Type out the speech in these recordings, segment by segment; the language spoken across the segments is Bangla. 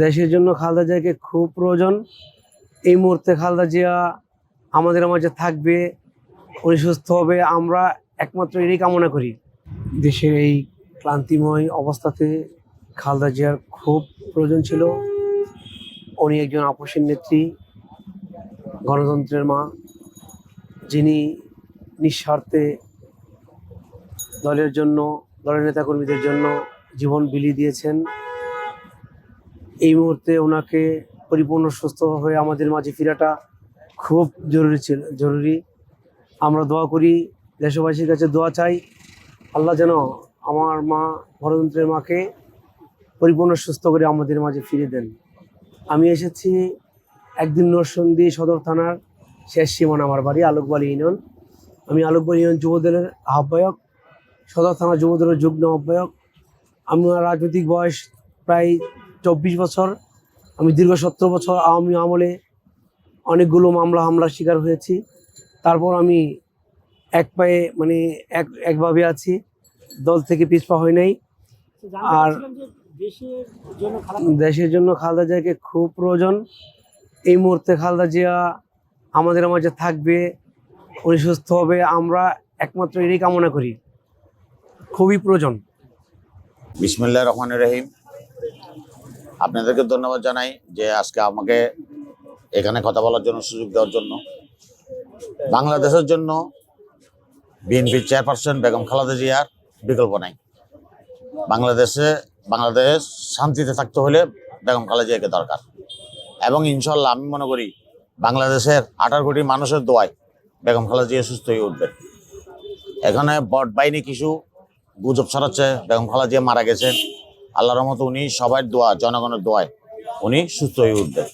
দেশের জন্য খালেদা জিয়াকে খুব প্রয়োজন। এই মুহূর্তে খালেদা জিয়া আমাদের মাঝে থাকবে, উনি সুস্থ হবে, আমরা একমাত্র এরই কামনা করি। দেশের এই ক্লান্তিময় অবস্থাতে খালেদা জিয়ার খুব প্রয়োজন ছিল। উনি একজন আপসীন নেত্রী, গণতন্ত্রের মা, যিনি নিঃস্বার্থে দলের জন্য, দলের নেতাকর্মীদের জন্য জীবন বিলিয়ে দিয়েছেন। এই মুহূর্তে ওনাকে পরিপূর্ণ সুস্থ হয়ে আমাদের মাঝে ফেরাটা খুব জরুরি। আমরা দোয়া করি, দেশবাসীর কাছে দোয়া চাই, আল্লাহ যেন আমার মা, গণতন্ত্রের মাকে পরিপূর্ণ সুস্থ করে আমাদের মাঝে ফিরে দেন। আমি এসেছি একদিন নরসিংদী সদর থানার শেষ সীমানা, আমার বাড়ি আলোকবাড়ি ইউনিয়ন। আমি আলোকবাড়ি ইউনিয়ন যুবদলের আহ্বায়ক, সদর থানা যুবদলের যুগ্ম আহ্বায়ক। আমার রাজনৈতিক বয়স প্রায় 24 বছর। আমি দীর্ঘ 17 বছর আওয়ামী আমলে অনেকগুলো হামলার শিকার হয়েছি। তারপর আমি এক পায়ে একভাবে আছি, দল থেকে পিছপা হয় নাই। আর দেশের জন্য খালেদা জিয়াকে খুব প্রয়োজন। এই মুহূর্তে খালেদা জিয়া আমাদের মাঝে থাকবে, উনি সুস্থ হবে, আমরা একমাত্র এরই কামনা করি। খুবই প্রয়োজন। বিসমিল্লাহির রহমানির রহিম। আপনাদেরকে ধন্যবাদ জানাই যে আজকে আমাকে এখানে কথা বলার জন্য সুযোগ দেওয়ার জন্য। বাংলাদেশের জন্য বিএনপির চেয়ারপারসন বেগম খালেদা জিয়ার বিকল্প নাই। বাংলাদেশ শান্তিতে থাকতে হলে বেগম খালেদা জিয়াকে দরকার। এবং ইনশাল্লাহ আমি মনে করি বাংলাদেশের 18 কোটি মানুষের দোয়ায় বেগম খালেদা জিয়া সুস্থ হয়ে উঠবেন। এখানে বট বাহিনী কিছু গুজব ছড়াচ্ছে বেগম খালেদা জিয়া মারা গেছেন। আল্লাহর রহমতে উনি সবার দোয়া, জনগণের দোয়ায় উনি সুস্থ হয়ে উঠবেন।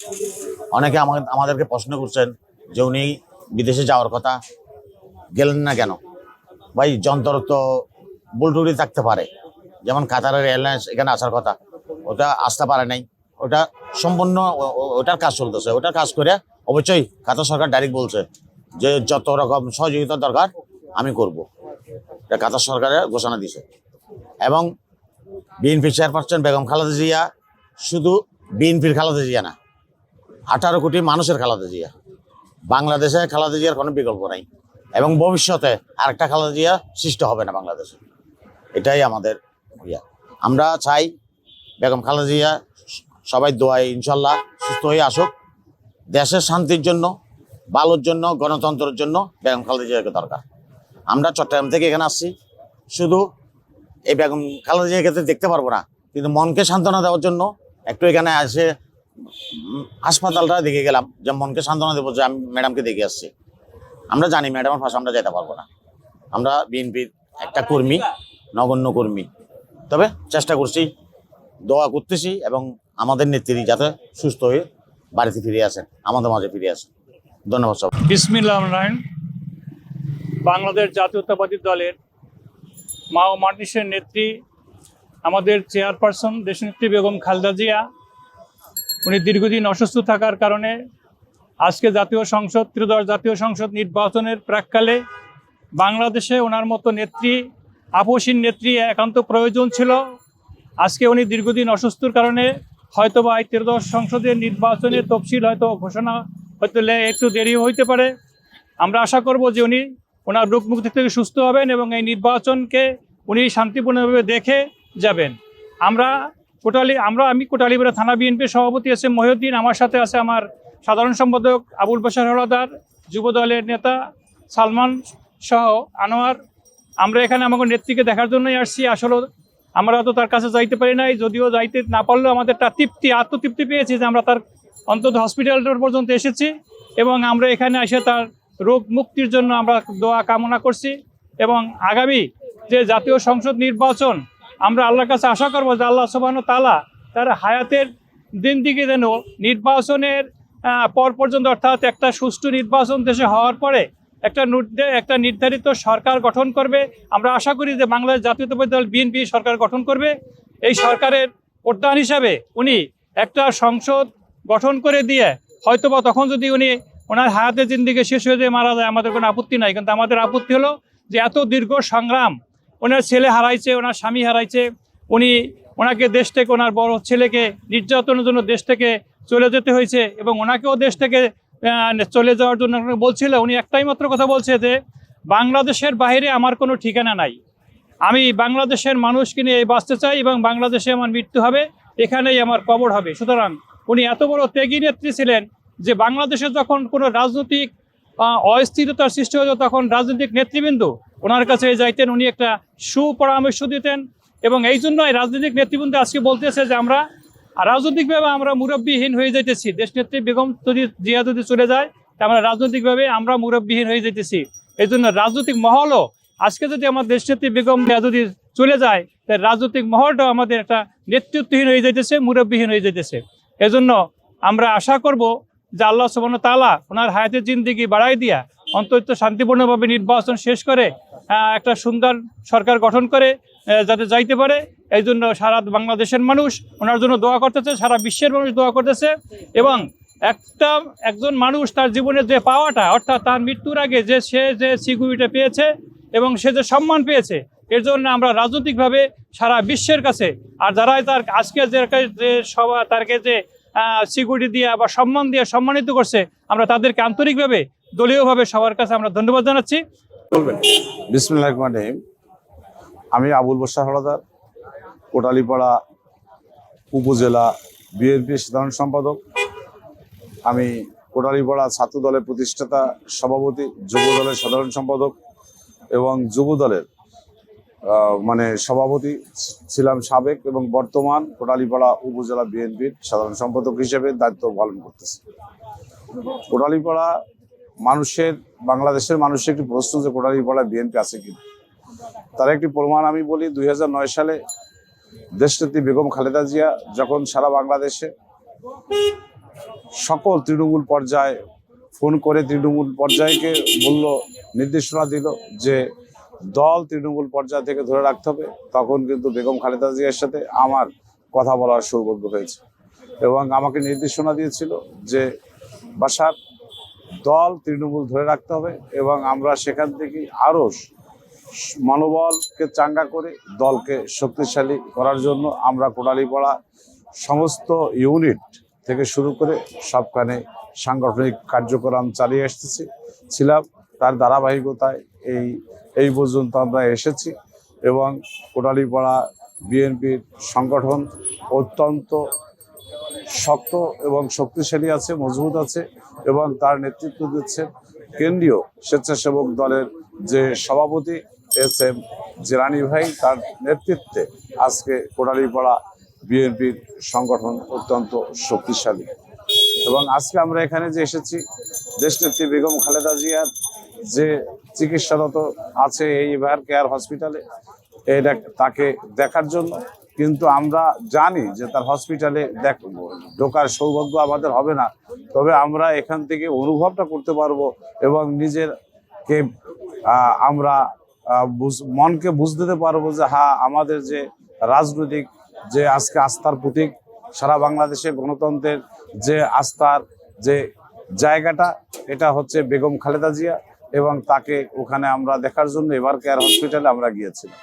অনেকে আমাদেরকে প্রশ্ন করছেন যে উনি বিদেশে যাওয়ার কথা, গেলেন না কেন? ভাই, যন্ত্র তো বুলটুরি থাকতে পারে, যেমন কাতারের এয়ারলাইন্স এখানে আসার কথা, ওটা আসতে পারে নাই। ওটা সম্পূর্ণ ওটার কাজ চলতেছে, ওটার কাজ করে অবশ্যই কাতার সরকার ডাইরেক্ট বলছে যে যত রকম সহযোগিতা দরকার আমি করব। এটা কাতার সরকারের ঘোষণা দিছে। এবং বিএনপি চেয়ারপারসন বেগম খালেদা জিয়া শুধু বিএনপির খালেদা জিয়া না, 18 কোটি মানুষের খালেদা জিয়া। বাংলাদেশে খালেদা জিয়ার কোনো বিকল্প নাই এবং ভবিষ্যতে আরেকটা খালেদা জিয়া সৃষ্টি হবে না বাংলাদেশে। এটাই আমাদের ইয়া। আমরা চাই বেগম খালেদা জিয়া সবাই দোয়ায় ইনশাল্লাহ সুস্থ হয়ে আসুক। দেশের শান্তির জন্য, ভালোর জন্য, গণতন্ত্রের জন্য বেগম খালেদা জিয়াকে দরকার। আমরা চট্টগ্রাম থেকে এখানে আসছি, শুধু এই বেগম খালেদা জিয়াকে দেখতে পারবো না, কিন্তু মনকে সান্ত্বনা দেওয়ার জন্য একটু এখানে এসে হাসপাতালটা দেখে গেলাম, যে মনকে সান্ত্বনা দেবো যে আমি ম্যাডামকে দেখে আসছি। আমরা জানি ম্যাডামের পাশে আমরা যেতে পারবো না, আমরা বিএনপির একটা কর্মী, নগণ্য কর্মী। তবে চেষ্টা করছি, দোয়া করতেছি এবং আমাদের নেত্রী যাতে সুস্থ হয়ে বাড়িতে ফিরে আসেন, আমাদের মাঝে ফিরে আসেন। ধন্যবাদ সব। বিসমিল্লাহির রহমানির রহিম। বাংলাদেশ জাতীয়তাবাদী দলের মা ও মানুষের নেত্রী, আমাদের চেয়ারপারসন দেশনেত্রী বেগম খালেদা জিয়া, উনি দীর্ঘদিন অসুস্থ থাকার কারণে আজকে ত্রয়োদশ জাতীয় সংসদ নির্বাচনের প্রাক্কালে বাংলাদেশে ওনার মতো নেত্রী, আপসীন নেত্রী একান্ত প্রয়োজন ছিল। আজকে উনি দীর্ঘদিন অসুস্থর কারণে হয়তোবা এই ত্রয়োদশ সংসদের নির্বাচনের তফসিল হয়তো ঘোষণা হয়তো একটু দেরি হইতে পারে। আমরা আশা করব যে উনি ওনার রোগ মুক্তি থেকে সুস্থ হবেন এবং এই নির্বাচনকে উনি শান্তিপূর্ণভাবে দেখে যাবেন। আমি কোটালীপাড়া থানা বিএনপির সভাপতি আছে মহিউদ্দিন, আমার সাথে আছে আমার সাধারণ সম্পাদক আবুল বাশার হলাদার, যুব দলের নেতা সালমান সহ আনোয়ার। আমরা এখানে আমাদের নেত্রীকে দেখার জন্যই আসছি। আসলে আমরা তো তার কাছে যাইতে পারি নাই, যদিও যাইতে না পারলেও আমাদের একটা আত্মতৃপ্তি পেয়েছি যে আমরা তার অন্তত হসপিটালটার পর্যন্ত এসেছি এবং আমরা এখানে এসে তার রোগ মুক্তির জন্য আমরা দোয়া কামনা করছি। এবং আগামী যে জাতীয় সংসদ নির্বাচন, আমরা আল্লাহর কাছে আশা করবো যে আল্লাহ সুবহানাহু ওয়া তাআলা তার হায়াতের দিন দিকে যেন নির্বাচনের পর পর্যন্ত, অর্থাৎ একটা সুষ্ঠু নির্বাচন দেশে হওয়ার পরে একটা নির্ধারিত সরকার গঠন করবে। আমরা আশা করি যে বাংলাদেশ জাতীয়তাবাদী দল বিএনপি সরকার গঠন করবে। এই সরকারের প্রধান হিসাবে উনি একটা সংসদ গঠন করে দিয়ে হয়তোবা তখন যদি উনি ওনার হায়াতের জিন্দেগি শেষ হয়ে যায়, মারা যায়, আমাদের কোনো আপত্তি নাই। কিন্তু আমাদের আপত্তি হলো যে এত দীর্ঘ সংগ্রাম, ওনার ছেলে হারাইছে, ওনার স্বামী হারাইছে, উনি ওনাকে দেশ থেকে, ওনার বড় ছেলেকে নির্যাতনের জন্য দেশ থেকে চলে যেতে হয়েছে, এবং ওনাকেও দেশ থেকে চলে যাওয়ার জন্য বলছিল। উনি একটাই মাত্র কথা বলছে যে বাংলাদেশের বাইরে আমার কোনো ঠিকানা নাই, আমি বাংলাদেশের মানুষকে নিয়ে বাঁচতে চাই এবং বাংলাদেশে আমার মৃত্যু হবে, এখানেই আমার কবর হবে। সুতরাং উনি এত বড় ত্যাগী নেত্রী ছিলেন যে বাংলাদেশে যখন কোনো রাজনৈতিক অস্থিরতার সৃষ্টি হতো তখন রাজনৈতিক নেতৃবৃন্দ ওনার কাছে যাইতেন, উনি একটা সুপরামর্শ দিতেন। এবং এই জন্যই রাজনৈতিক নেতৃবৃন্দ আজকে বলতেছে যে আমরা রাজনৈতিকভাবে আমরা মুরব্বীহীন হয়ে যাইতেছি। দেশনেত্রী বেগম জিয়া যদি চলে যায় আমরা রাজনৈতিকভাবে আমরা মুরব্বীহীন হয়ে যাইতেছি। এই জন্য রাজনৈতিক মহলও আজকে যদি আমার দেশনেত্রী বেগম জিয়া যদি চলে যায় তাই রাজনৈতিক মহলটাও আমাদের একটা নেতৃত্বহীন হয়ে যাইতেছে, মুরব্বীহীন হয়ে যাইতেছে। এজন্য আমরা আশা করব যে আল্লাহ সুবহানাহু ওয়া তাআলা ওনার হায়াতের জিন্দেগি বাড়াই দিয়া অন্তত শান্তিপূর্ণভাবে নির্বাচন শেষ করে একটা সুন্দর সরকার গঠন করে যাতে যাইতে পারে। এই জন্য সারা বাংলাদেশের মানুষ ওনার জন্য দোয়া করতেছে, সারা বিশ্বের মানুষ দোয়া করতেছে। এবং একজন মানুষ তার জীবনের যে পাওয়াটা, অর্থাৎ তার মৃত্যুর আগে সে যে সিকিউরিটি পেয়েছে এবং সে যে সম্মান পেয়েছে, এর জন্য আমরা রাজনৈতিকভাবে সারা বিশ্বের কাছে, আর যারাই তার আজকে যে সভা তারকে যে সিকিউরিটি দিয়ে বা সম্মান দিয়ে সম্মানিত করছে, আমরা তাদেরকে আন্তরিকভাবে দলীয়ভাবে সবার কাছে আমরা ধন্যবাদ জানাচ্ছি। বিসমিল্লাহির রহমানির রহিম। আমি আবুল বশার হলাদার, কোটালীপাড়া উপজেলা বিএনপির সাধারণ সম্পাদক। আমি কোটালীপাড়া ছাত্র দলের প্রতিষ্ঠাতা সভাপতি, যুব দলের সাধারণ সম্পাদক এবং যুব দলের সভাপতি ছিলাম সাবেক, এবং বর্তমান কোটালীপাড়া উপজেলা বিএনপির সাধারণ সম্পাদক হিসেবে দায়িত্ব পালন করতেছি। কোটালীপাড়া বাংলাদেশের মানুষের একটি প্রশ্ন যে কোটালীপাড়া বিএনপি আছে কিনা, তার একটি প্রমাণ আমি বলি। 2009 সালে দেশনেত্রী বেগম খালেদা জিয়া যখন সারা বাংলাদেশে সকল তৃণমূল পর্যায়ে ফোন করে তৃণমূল পর্যায়কে নির্দেশনা দিল যে দল তৃণমূল পর্যায় থেকে ধরে রাখতে হবে, তখন কিন্তু বেগম খালেদা জিয়ার সাথে আমার কথা বলার সৌভাগ্য হয়েছে এবং আমাকে নির্দেশনা দিয়েছিল যে বাসার দল তৃণমূল ধরে রাখতে হবে এবং আমরা সেখান থেকে আরও মনোবলকে চাঙ্গা করে দলকে শক্তিশালী করার জন্য আমরা কোটালীপাড়া সমস্ত ইউনিট থেকে শুরু করে সবখানে সাংগঠনিক কার্যক্রম চালিয়ে ছিলাম। তার ধারাবাহিকতায় এই পর্যন্ত আমরা এসেছি এবং কোটালীপাড়া বিএনপির সংগঠন অত্যন্ত শক্ত এবং শক্তিশালী আছে, মজবুত আছে এবং তার নেতৃত্ব দিচ্ছেন কেন্দ্রীয় স্বেচ্ছাসেবক দলের যে সভাপতি SM জিলানী ভাই, তার নেতৃত্বে আজকে কোটালীপাড়া বিএনপির সংগঠন অত্যন্ত শক্তিশালী। এবং আজকে আমরা এখানে যে এসেছি দেশনেত্রী বেগম খালেদা জিয়ার যে চিকিৎসারত আছে এই এভার কেয়ার হসপিটালে, তাকে দেখার জন্য। কিন্তু আমরা জানি যে তার হসপিটালে ঢোকার সৌভাগ্য আমাদের হবে না, তবে আমরা এখান থেকে অনুভবটা করতে পারবো এবং নিজেরকে আমরা মনকে বুঝতে দিতে পারবো যে হ্যাঁ, আমাদের যে রাজনৈতিক যে আজকে আস্থার প্রতীক, সারা বাংলাদেশে গণতন্ত্রের যে আস্থার যে জায়গাটা, এটা হচ্ছে বেগম খালেদা জিয়া এবং তাকে ওখানে আমরা দেখার জন্য এভার কেয়ার হসপিটালে আমরা গিয়েছিলাম।